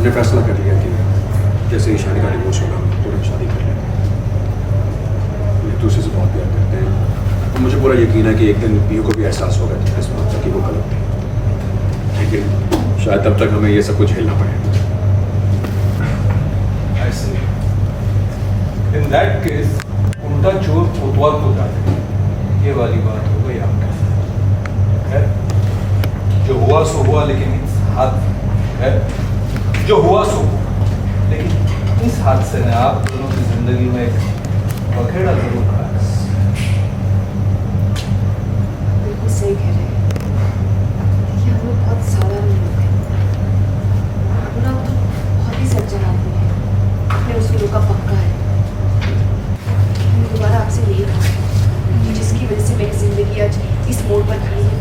हमने फैसला कर लिया कि जैसे ईशानी का डिवोर्स होगा हम तुरंत शादी कर लेंगे। एक दूसरे से बहुत प्यार करते हैं और मुझे पूरा यकीन है कि एक दिन पीयू को भी एहसास होगा कि इस बात का कि वो गलत थी, लेकिन शायद तब तक हमें ये सब कुछ झेलना पड़ेगा। ऐसे इन दैट केस उल्टा चोर कोतवाल को जाते हैं, ये वाली बात हो गई आपके साथ। खैर जो हुआ सो हुआ, लेकिन इस हाथ है जो हुआ सो हुआ, लेकिन इस हादसे ने आप दोनों की जिंदगी में एक बखेड़ा जरूर खड़ा है। बिल्कुल सही कह रहे हैं। देखिए हम लोग बहुत साधारण लोग हैं, पूरा तो बहुत ही सज्जन आदमी है, अपने उसूलों का पक्का है। मैंने दोबारा आपसे यही कहा कि जिसकी वजह से मेरी जिंदगी आज इस मोड़ पर खड़ी है,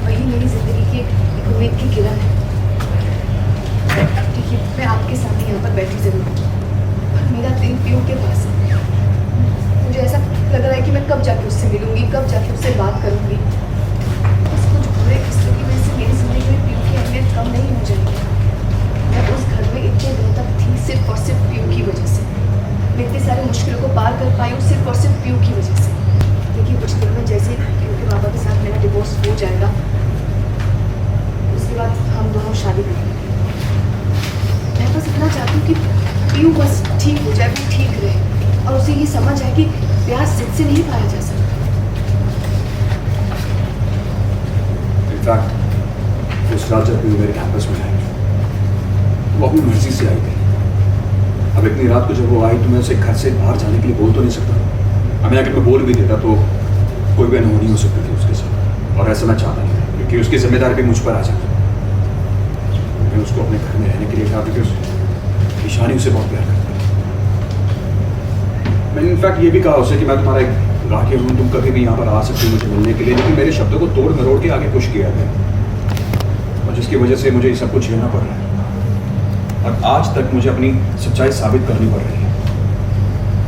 वही मेरी जिंदगी की एक उम्मीद की किरण है। देखिए मैं आपके सामने यहाँ पर बैठी जरूर हूँ, पर मेरा दिल पीयू के पास है। मुझे ऐसा लग रहा है कि मैं कब जाके उससे मिलूंगी, कब जाके उससे बात करूंगी। बस कुछ बुरे किस्सों की वजह से मेरी जिंदगी में पीयू की अहमियत कम नहीं हो जाएगी। मैं उस घर में इतने दिनों तक थी सिर्फ और सिर्फ पीयू की वजह से। मैं इतनी सारी मुश्किलों को पार कर पाई हूँ सिर्फ और सिर्फ पीयू की वजह से। देखिए कुछ दिनों में जैसे पीयू के पापा के साथ मेरा डिवोर्स हो जाएगा, उसके बाद हम दोनों शादी करेंगे। मैं बस इतना चाहती हूँ कि पीयू बस ठीक हो जाए, वो ठीक रहे और उसे ये समझ आए कि प्यार जिद से नहीं पाया जा सकता। इनफैक्ट उस रात जब पीयू मेरे कैंपस में आई, वो अपनी मर्जी से आई थी। अब इतनी रात को जब वो आई तो मैं उसे घर से बाहर जाने के लिए बोल तो नहीं सकता। हमें अगर मैं बोल भी देता तो कोई भी अनहोनी हो सकती थी उसके साथ, और ऐसा मैं चाहता नहीं क्योंकि उसकी जिम्मेदारी भी मुझ पर आ जाती। मैंने उसको अपने घर में रहने के लिए कहा क्योंकि ईशानी उसे बहुत प्यार करता है। मैंने इनफैक्ट ये भी कहा उसे कि मैं तुम्हारा एक गार्डियन हूँ, तुम कभी भी यहाँ पर आ सकती हो मुझे मिलने के लिए, लेकिन मेरे शब्दों को तोड़ मरोड़ के आगे पुश किया गया और जिसकी वजह से मुझे ये सब कुछ झेलना पड़ रहा है और आज तक मुझे अपनी सच्चाई साबित करनी पड़ रही है।